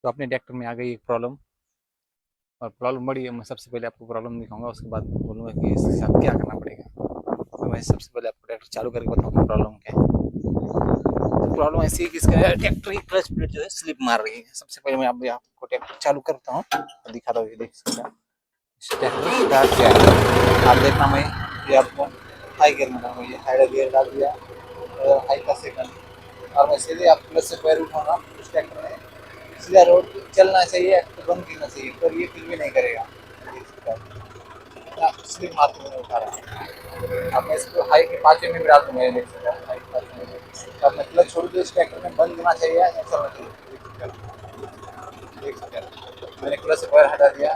तो अपने ट्रैक्टर में आ गई एक प्रॉब्लम, और प्रॉब्लम बड़ी है। मैं सबसे पहले आपको प्रॉब्लम दिखाऊंगा, उसके बाद बोलूँगा कि इसके साथ क्या करना पड़ेगा। तो मैं सबसे पहले आपको ट्रैक्टर चालू करके बताऊँगा प्रॉब्लम क्या है। तो प्रॉब्लम ऐसी है कि इसका ट्रैक्टर की क्लच प्लेट जो है स्लिप मार रही है। सबसे पहले मैं आपको ट्रैक्टर चालू करता हूँ, दिखा रहा हूँ, ये देख सकते हैं ट्रैक्टर स्टार्ट किया है। आप देखना, मैं ये आपको हाई गियर में डालूंगा, ये हाई गियर डाल दिया, हाई का सेकंड, और मैं सीधे आप क्लच से पैर उठाऊंगा उस ट्रैक्टर में सीधा रोड चलना चाहिए, तो बंद करना चाहिए, पर ये फिर भी नहीं करेगा। स्लिप मारते हुए उठा रहा है। अब मैं इसको हाई के 5 में डाल दूंगा, ये देख सकते हैं हाई 5 में। अब मैं क्लच छोड़ दूँ, इस ट्रैक्टर में बंद करना चाहिए या चलना चाहिए, देख सकते हैं। मैंने क्लच से पैर हटा दिया,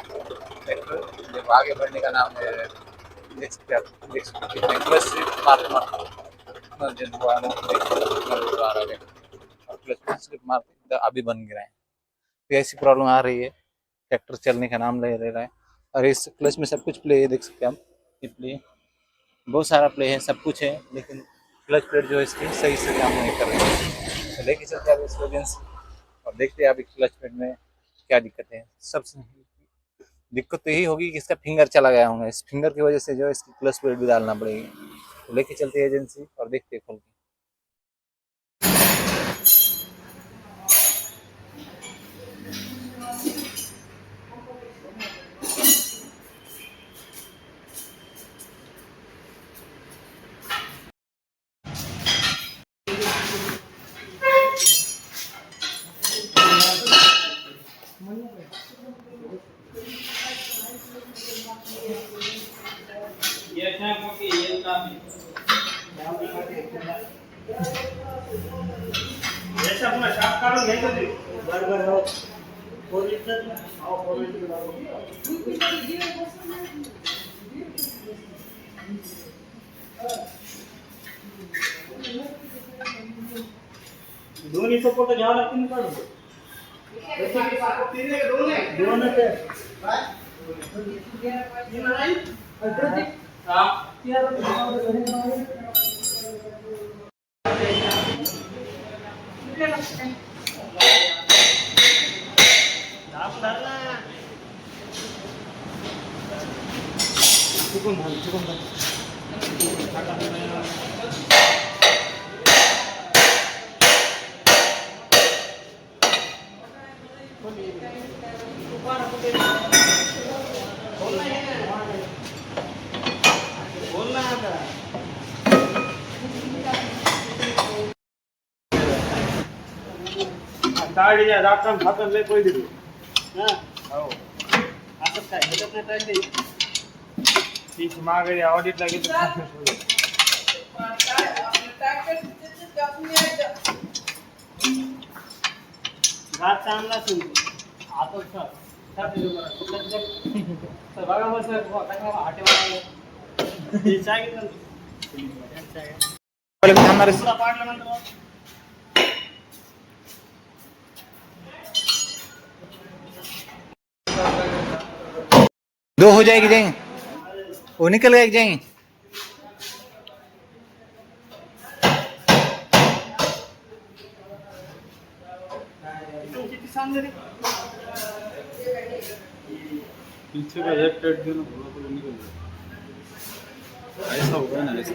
ट्रैक्टर जब आगे बढ़ने का नाम है, देख सकते हैं आप, देख सकते हैं क्लच से मारते मारते हुआ आ रहा है, और क्लच में स्लिप मारते अभी बन गिरा है। तो ऐसी प्रॉब्लम आ रही है, ट्रैक्टर चलने का नाम ले रहा है। और इस क्लच में सब कुछ प्ले है, देख सकते हैं आप, ये प्ले बहुत सारा प्ले है, सब कुछ है, लेकिन क्लच प्लेट जो है इसकी सही से काम नहीं कर रही है। तो लेके चलते हैं इसको एजेंसी, और देखते हैं अभी क्लच प्लेट में क्या दिक्कत है। सबसे दिक्कत तो यही होगी कि इसका फिंगर चला गया होगा, इस फिंगर की वजह से जो है इसकी क्लच प्लेट भी डालना पड़ेगी। तो लेके चलते हैं एजेंसी और देखते हैं खोल के। दोन्ही सपोर्ट घ्यावं लागतील ना काढून दोनच आहे चुकून झालं गाडीच्या दाखवून फाटून लय पैसे देऊ हा हो असं काय भेटत नाही टाकले तीच मागे ऑडिटला गेलो घाट चांगला असेल आता बघा बस हॉटेल सांगितलं पाडलं नंतर दो हो जाएगी जाएंगे, वो निकल गए जाएंगे। पीछे का लेफ्ट साइड देना थोड़ा थोड़ा निकल जाए ऐसा होगा ना ऐसा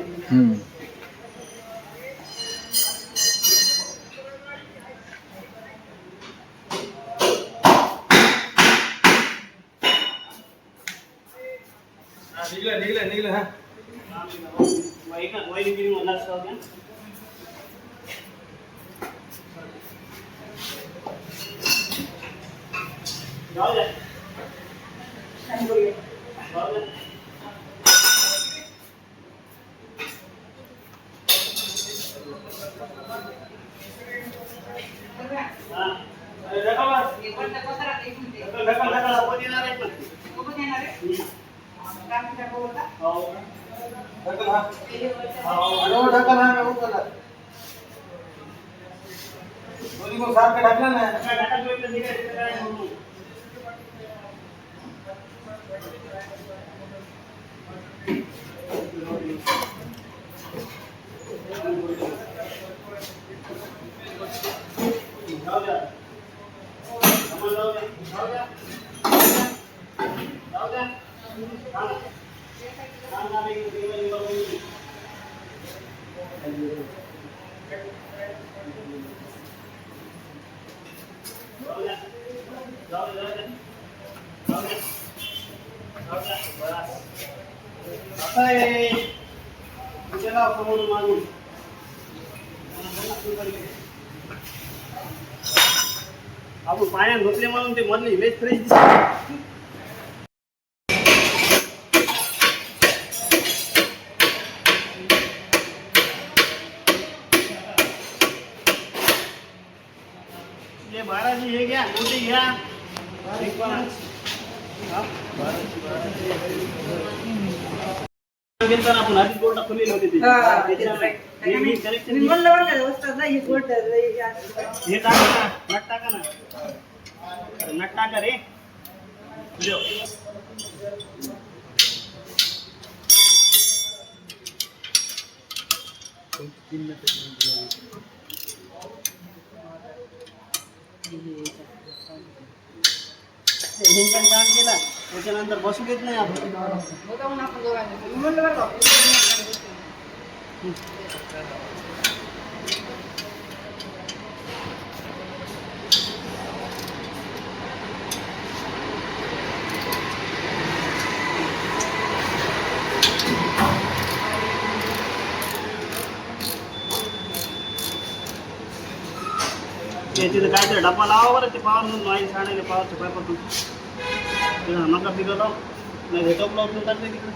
निकले निकले निकले हाँ वही का वही निकली वाला सब है जाओ जा जाओ जा हाँ अरे देखो बस ये बंद पकड़ा देखो देखो देखो वो देना रे वो देना रे काम क्या बोलता हां देखो हां लो ढक्कन है मैं ऊपर ला दोनों को साथ में ढकना है ढक्कन जो इधर निकल जाओ जा आपण पाण्यात धुतले म्हणून ते मधली लय फ्रेश दिसते. ये 12ची हे घ्या, मोठी घ्या. एक पण हा 12ची गेलताना आपण आधी बोर्ड खोलेले होते ते. मी म्हणलं बरं का वस्ताद नाही गोल्ड हे टाका ना, नट टाका ना. अरे नट टाका रे. लो. इंजन काम केला त्याच्यानंतर बसू देत नाही आपण. होता म्हणून आपण दोघांनी म्हणलं बरं का तिथे काय ते डब्बा लावा बरं ते पावर म्हणून नाही सांगायला पावरच्या पायपातून तिला नका पिकं लाव नाही हे टोप लावून टाकते तिकडे.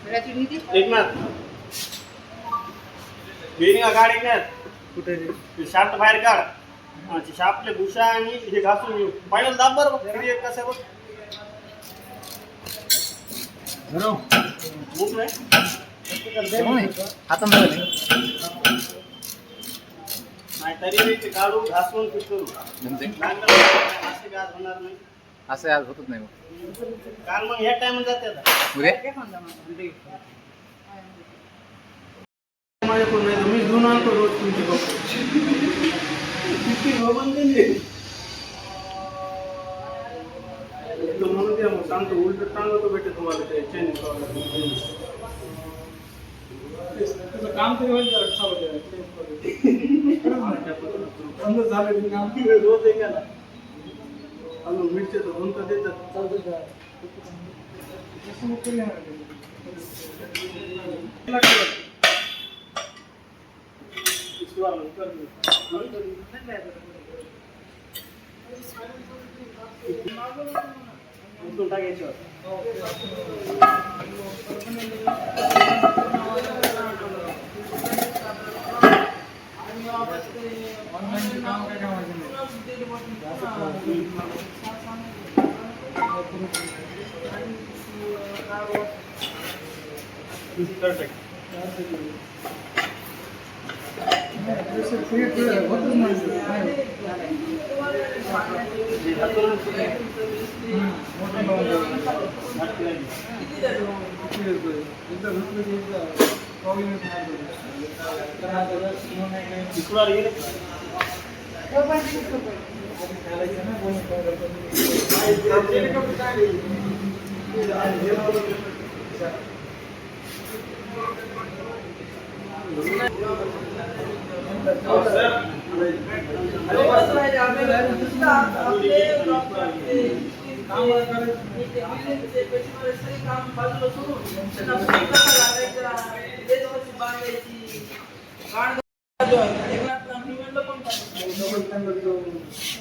घराची नीती एक मिनिट बेरिंग काढ एक मिनिट कुठे शाफ्ट बाहेर काढ. शाफ्टले भुसा आणि हे घासून घेऊ फायनल दाब बरं फ्री एक कसं बघ मूक नाही आता नाही नाही तरी ते काढू घासून फिट करू म्हणजे असे गाज होणार नाही. असं आज होतच नाही मग कारण मग ह्या टाइम जाते आता उद्या माझ्याकडून नाही मी घेऊन आणतो रोज तुमची म्हणून द्या मग सांगतो उलट चांगलं तो भेटेल तुम्हाला ते चेंज काम तरी होईल झालं काम रोज आहे का अजून मिरचे तर दोन तर देतात टाकायचं perfect.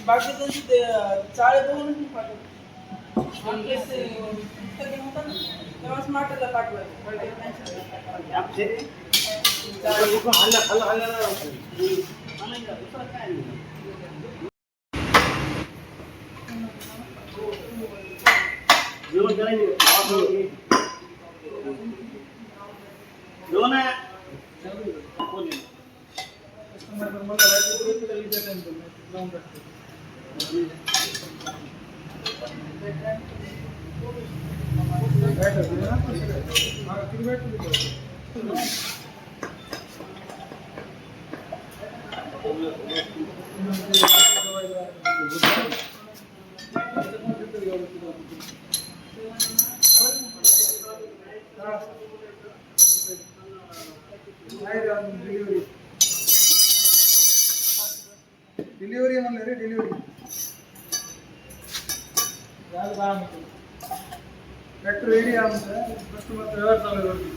बाकी त्यांची ते चाळे बघून तेव्हा स्मार्टला पाठवायचं जेवण करायचं जेवण आहे डिलिव्हरी म्हणलं रे डिलिव्हरी ट्रॅक्टर रेडी आहे आमचा कस्टमर व्यवहार चालू आहे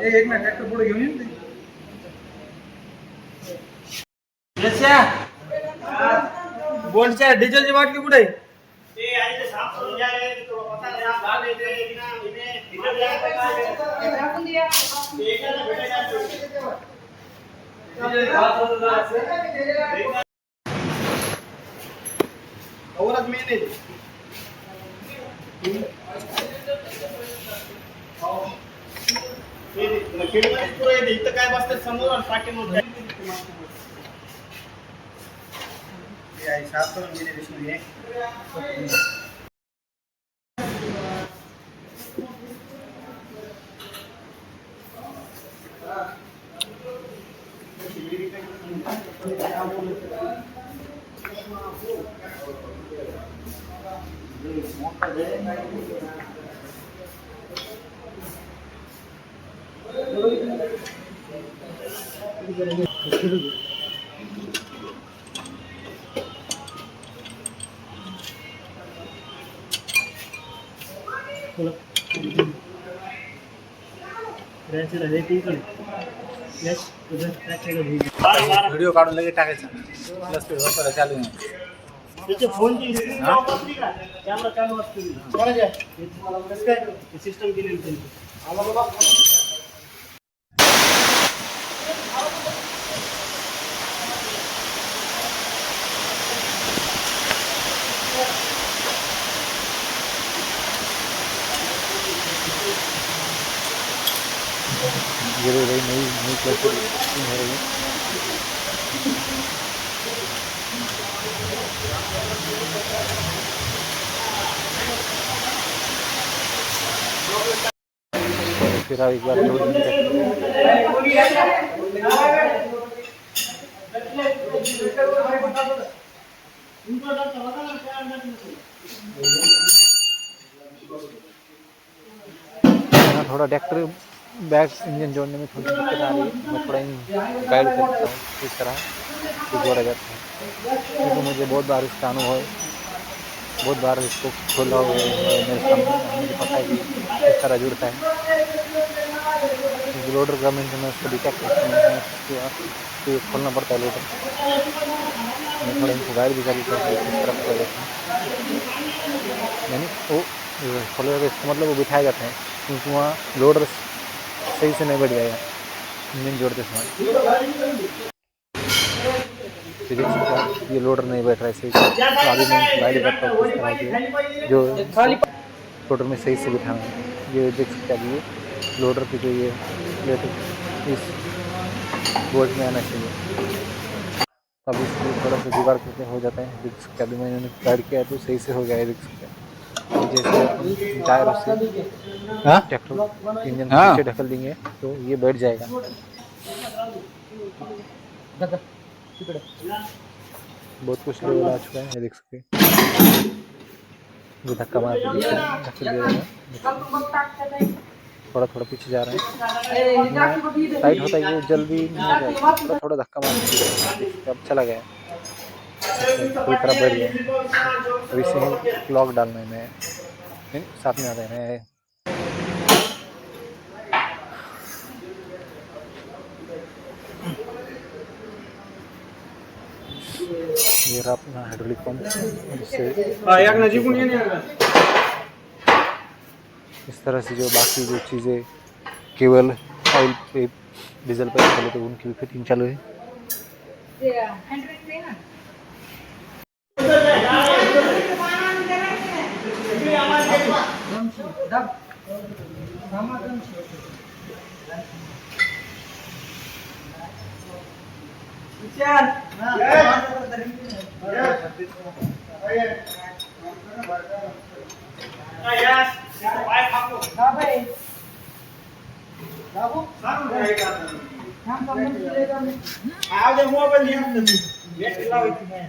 एक ना ट्रॅक्टर पुढे घेऊन येईल बोल्टच्या डिझेलची बाटली कुठे आहे ते आहे ते साफ करून घ्या रे तो पता नाही आप डाल देते बिना इन्हें डिटेल जाए टाकून द्या ते एकाला भेटायला औरत मेन आहे ते खेळमध्ये पुढे येते इथं काय बसतात समोर आणि पाठीमध्ये साफ करून गेले विष्णू हे व्हिडिओ काढून लगेच टाकायचा प्लस स्पीड वापरायला चालू आहे त्याच्या फोनची स्क्रीन ऑफ असली का कॅमेरा चालू असतो कसं काय सिस्टम केलेली त्यांची नई कैसे हो रही है फिर एक बार थोड़ा ट्रैक्टर बैक इंजन जोड़ने में थोड़ी दिक्कत आ रही है मैं थोड़ा गाइड करता हूँ इस तरह से जोड़ा जाता है क्योंकि मुझे बहुत बार इसका अनुभव है बहुत बार इसको खोला हुआ है मेरे सामने मुझे पता है कि किस तरह जुड़ता है लोडर का मेंटेनेंस कभी क्या करते हैं तो ये खोलना पड़ता है लोडर मैं थोड़ा इनको गाइड भी कर देता हूँ किस तरह खोला जाता है यानी वो खोला जाता है इसका मतलब वो बिठाया जाता है क्योंकि वहाँ लोडर सही से नहीं बैठ जाएगा इंजन जोड़ते समय ये लोडर नहीं बैठ रहा है सही से तो अभी मैं गाइड करता हूँ किस तरह की जो लोडर में सही से बिठाना है ये देख सकते हैं ये लोडर की जो ये प्लेट इस बोर्ड में आना चाहिए अब इसको थोड़ा सा जुगाड़ करके हो जाता है देख सकते अभी मैंने गाइड किया तो सही से हो गया है देख सकते जैसे टायर से ट्रैक्टर इंजन पीछे ढकल देंगे तो ये बैठ जाएगा बहुत कुछ लेवल आ चुका है देख सकते ये धक्का मार ढकल दिया थोड़ा थोड़ा पीछे जा रहा है टाइट होता है ये जल्दी नहीं हो जाएगा थोड़ा थोड़ा धक्का मार अब चला गया पूरी तरह बैठ गया तो इसे लॉक डालने में साथ में आ रहे हैं ये रहा अपना हाइड्रोलिक पंप जिससे इस तरह से जो बाकी जो चीज़ें केवल ऑयल पे डीजल पे चले तो उनकी भी फिटिंग चालू है સારું છે એક આ આવજે મોબાઈલ ની અંદર બેટરી લાવી હતી મેં